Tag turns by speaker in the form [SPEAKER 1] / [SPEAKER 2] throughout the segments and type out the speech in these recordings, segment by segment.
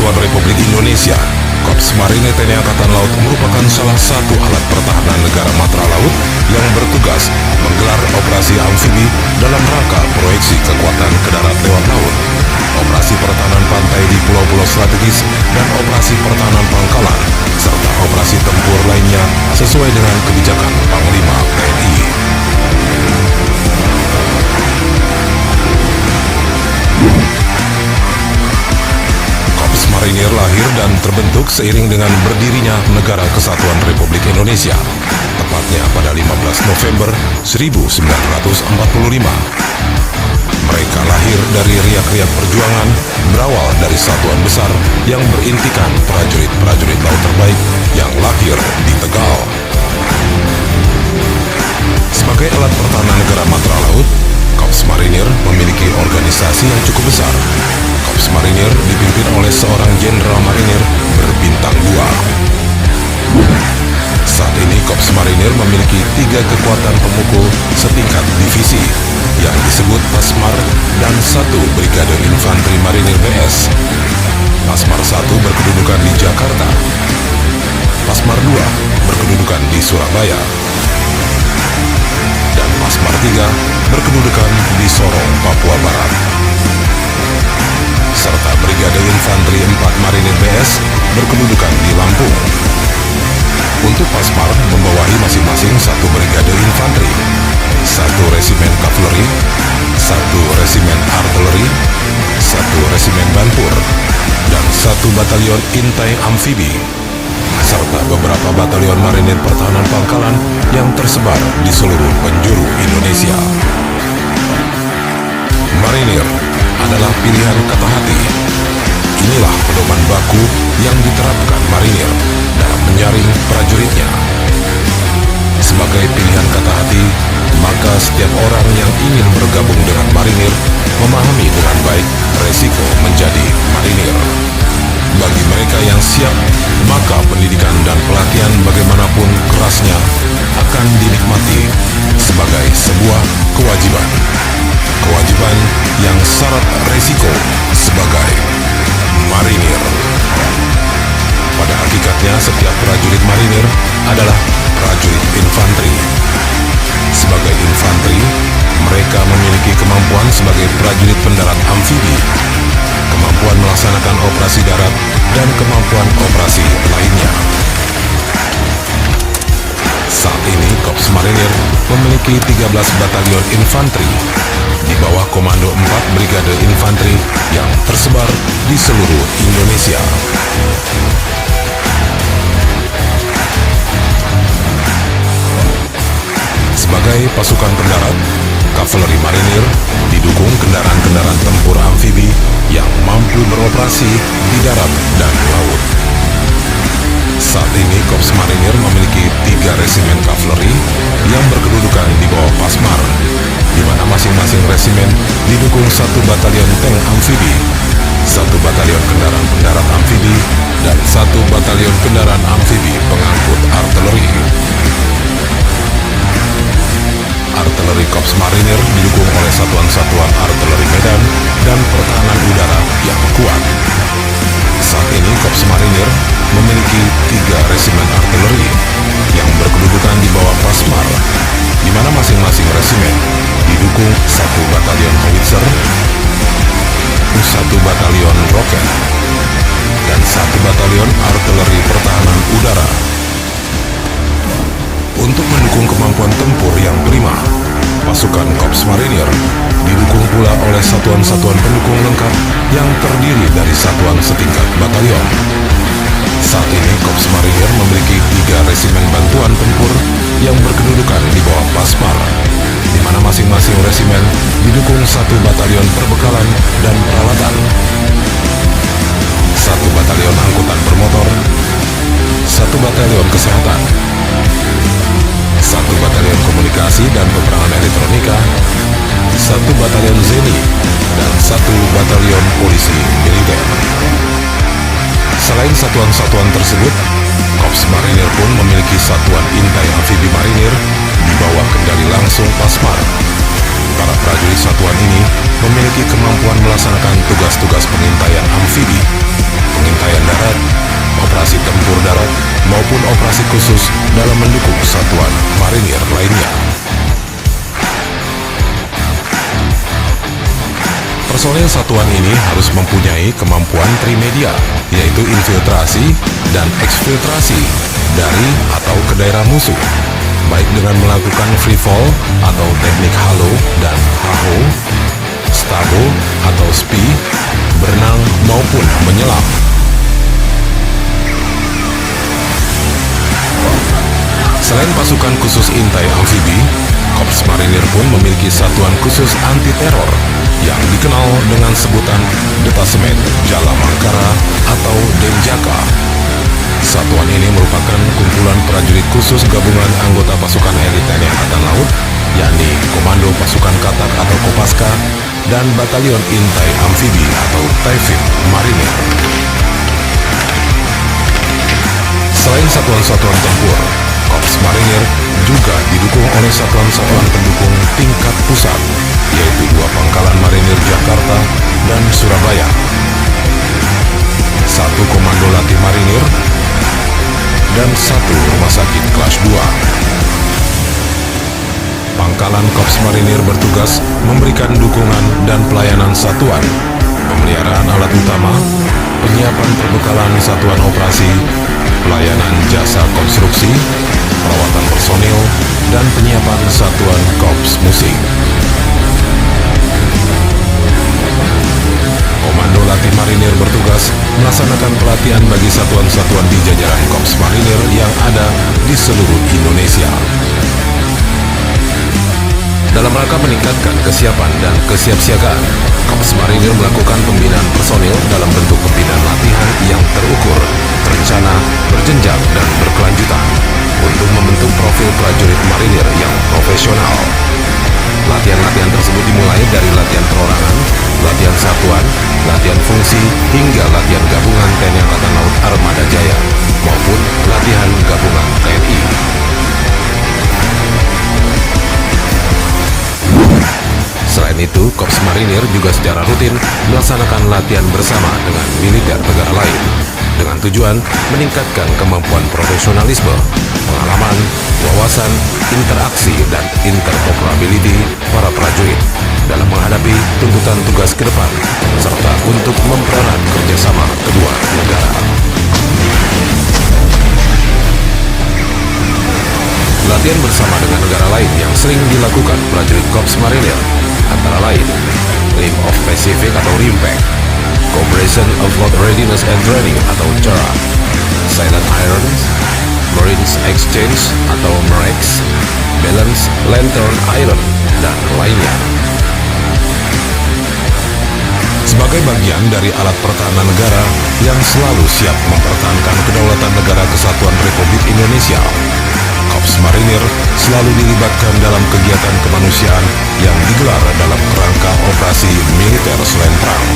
[SPEAKER 1] Kesatuan Republik Indonesia, Korps Marinir TNI Angkatan Laut merupakan salah satu alat pertahanan negara matra laut yang bertugas menggelar operasi amfibi dalam rangka proyeksi kekuatan ke darat lewat laut, operasi pertahanan pantai di pulau-pulau strategis, dan operasi pertahanan pangkalan, serta operasi tempur lainnya sesuai dengan kebijakan Panglima TNI. Korps Marinir lahir dan terbentuk seiring dengan berdirinya Negara Kesatuan Republik Indonesia, tepatnya pada 15 November 1945. Mereka lahir dari riak-riak perjuangan, berawal dari satuan besar yang berintikan prajurit-prajurit laut terbaik yang lahir di Tegal. Sebagai alat pertahanan negara matra laut, Korps Marinir memiliki organisasi yang cukup besar. Korps Marinir dipimpin oleh seorang Jenderal Marinir berbintang 2. Saat ini Korps Marinir memiliki 3 kekuatan pemukul setingkat divisi yang disebut Pasmar dan 1 Brigade Infanteri Marinir BS. Pasmar 1 berkedudukan di Jakarta, Pasmar 2 berkedudukan di Surabaya, dan Pasmar 3 berkedudukan di Sorong, Papua Barat. Serta Brigade Infanteri 4 Marinir BS berkedudukan di Lampung. Untuk Pasmar membawahi masing-masing 1 Brigade Infanteri, 1 Resimen Kavaleri, 1 Resimen Artileri, 1 Resimen Banpur, dan 1 Batalion Intai Amfibi, serta beberapa batalion marinir pertahanan pangkalan yang tersebar di seluruh penjuru Indonesia. Marinir adalah pilihan kata hati. Inilah pedoman baku yang diterapkan marinir dalam menyaring prajuritnya. Sebagai pilihan kata hati, maka setiap orang yang ingin bergabung dengan marinir memahami dengan baik resiko menjadi marinir. Bagi mereka yang siap, maka pendidikan dan pelatihan bagaimanapun kerasnya akan dinikmati sebagai sebuah kewajiban. Kewajiban yang syarat resiko sebagai marinir. Pada hakikatnya setiap prajurit marinir adalah prajurit infanteri. Sebagai infanteri, mereka memiliki kemampuan sebagai prajurit pendarat amfibi, kemampuan melaksanakan operasi darat, dan kemampuan operasi lainnya. Saat ini Korps Marinir memiliki 13 batalion infanteri di bawah komando 4 Brigade Infanteri yang tersebar di seluruh Indonesia. Sebagai pasukan pendarat, Kavaleri Marinir didukung kendaraan-kendaraan tempur amfibi yang mampu beroperasi di darat dan laut. Saat ini Korps Marinir memiliki 3 resimen kavaleri yang berkedudukan di bawah Pasmar, di mana masing-masing resimen didukung 1 batalion tank amfibi, 1 batalion kendaraan pendarat amfibi, dan 1 batalion kendaraan amfibi pengangkut artileri. Artileri Korps Marinir didukung oleh satuan-satuan artileri medan dan pertahanan udara yang kuat. Saat ini Korps Marinir memiliki 3 resimen artileri yang berkedudukan di bawah Pasmar, di mana masing-masing resimen didukung 1 batalion howitzer, 1 batalion roket, dan 1 batalion artileri pertahanan udara. Untuk mendukung kemampuan tempur yang prima, pasukan Korps Marinir didukung pula oleh satuan-satuan pendukung lengkap yang terdiri dari satuan setingkat batalion. Saat ini Korps Marinir memiliki 3 resimen bantuan tempur yang berkedudukan di bawah Pasmar, di mana masing-masing resimen didukung 1 batalion perbekalan dan peralatan, 1 batalion angkutan bermotor, 1 batalion kesehatan, 1 batalion komunikasi dan peperangan elektronika, 1 batalion Zeni, dan 1 batalion polisi militer. Selain satuan-satuan tersebut, Korps Marinir pun memiliki satuan intai amfibi marinir di bawah kendali langsung Pasmar. Para prajurit satuan ini memiliki kemampuan melaksanakan tugas-tugas pengintaian amfibi, pengintaian darat, operasi tempur darat, maupun operasi khusus dalam mendukung satuan marinir lainnya. Personil satuan ini harus mempunyai kemampuan trimedia, yaitu infiltrasi dan eksfiltrasi dari atau ke daerah musuh, baik dengan melakukan free fall atau teknik halo dan haho, stabo atau spi, berenang maupun menyelam. Selain pasukan khusus intai amfibi, Korps Marinir pun memiliki satuan khusus anti-teror yang dikenal dengan sebutan Detasemen Jala Mangkara atau Denjaka. Satuan ini merupakan kumpulan prajurit khusus gabungan anggota pasukan elit TNI Angkatan Laut, yakni Komando Pasukan Katak atau Kopaska dan Batalion Intai Amfibi atau Taifib Marinir. Selain satuan-satuan tempur, Korps Marinir juga didukung oleh satuan-satuan pendukung tingkat pusat, yaitu 2 pangkalan marinir Jakarta dan Surabaya, 1 komando latih marinir, dan 1 rumah sakit kelas 2. Pangkalan Korps Marinir bertugas memberikan dukungan dan pelayanan satuan, pemeliharaan alat utama, penyiapan perbekalan satuan operasi, pelayanan jasa konstruksi, perawatan personil, dan penyiapan satuan korps musik. Komando Latih Marinir bertugas melaksanakan pelatihan bagi satuan-satuan di jajaran Korps Marinir yang ada di seluruh Indonesia. Dalam rangka meningkatkan kesiapan dan kesiapsiagaan, Korps Marinir melakukan pembinaan personil dalam bentuk pembinaan latihan yang terukur, terencana, berjenjang, dan berkelanjutan untuk membentuk profil prajurit marinir yang profesional. Latihan-latihan tersebut dimulai dari latihan perorangan, latihan satuan, latihan fungsi, hingga latihan gabungan TNI Angkatan Laut Armada Jaya maupun latihan gabungan TNI. Selain itu, Korps Marinir juga secara rutin melaksanakan latihan bersama dengan militer negara lain dengan tujuan meningkatkan kemampuan profesionalisme, pengalaman, wawasan, interaksi, dan interoperability para prajurit dalam menghadapi tuntutan tugas ke depan, serta untuk mempererat kerjasama kedua negara. Latihan bersama dengan negara lain yang sering dilakukan prajurit Korps Marinir antara lain Rim of Pacific atau RIMPAC, Cooperation of Fleet Readiness and Training atau CERA, Silent Irons, Marines Exchange atau MAREX, Balance Lantern Island, dan lainnya. Sebagai bagian dari alat pertahanan negara yang selalu siap mempertahankan kedaulatan negara kesatuan Republik Indonesia, Korps Marinir selalu dilibatkan dalam kegiatan kemanusiaan yang digelar dalam kerangka operasi militer selain perang.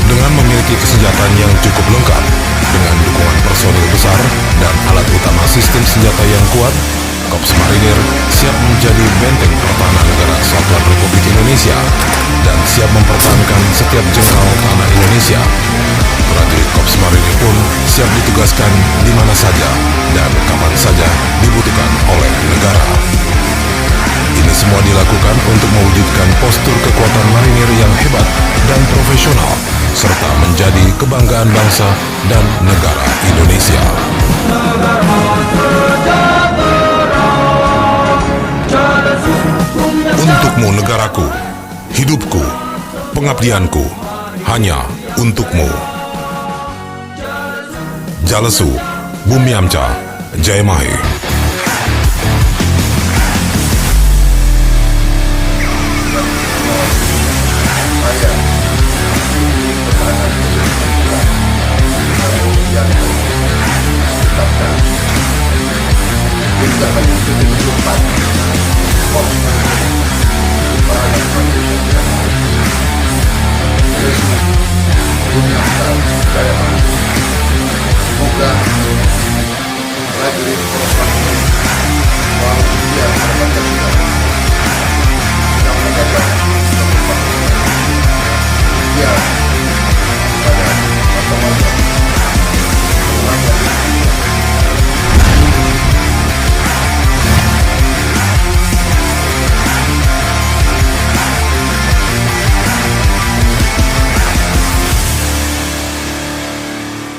[SPEAKER 1] Dengan memiliki kesenjataan yang cukup lengkap, dengan dukungan personil besar dan alat utama sistem senjata yang kuat, Korps Marinir siap menjadi benteng pertahanan negara kesatuan Republik Indonesia dan siap mempertahankan setiap jengkal tanah Indonesia. Prajurit Korps Marinir pun siap ditugaskan di mana saja dan kapan saja dibutuhkan oleh negara. Ini semua dilakukan untuk mewujudkan postur kekuatan marinir yang hebat dan profesional, serta menjadi kebanggaan bangsa dan negara Indonesia. Untukmu negaraku, hidupku, pengabdianku, hanya untukmu. Jalesu, Bumiamca, Jayamahe.
[SPEAKER 2] Semoga prajurit korban yang dia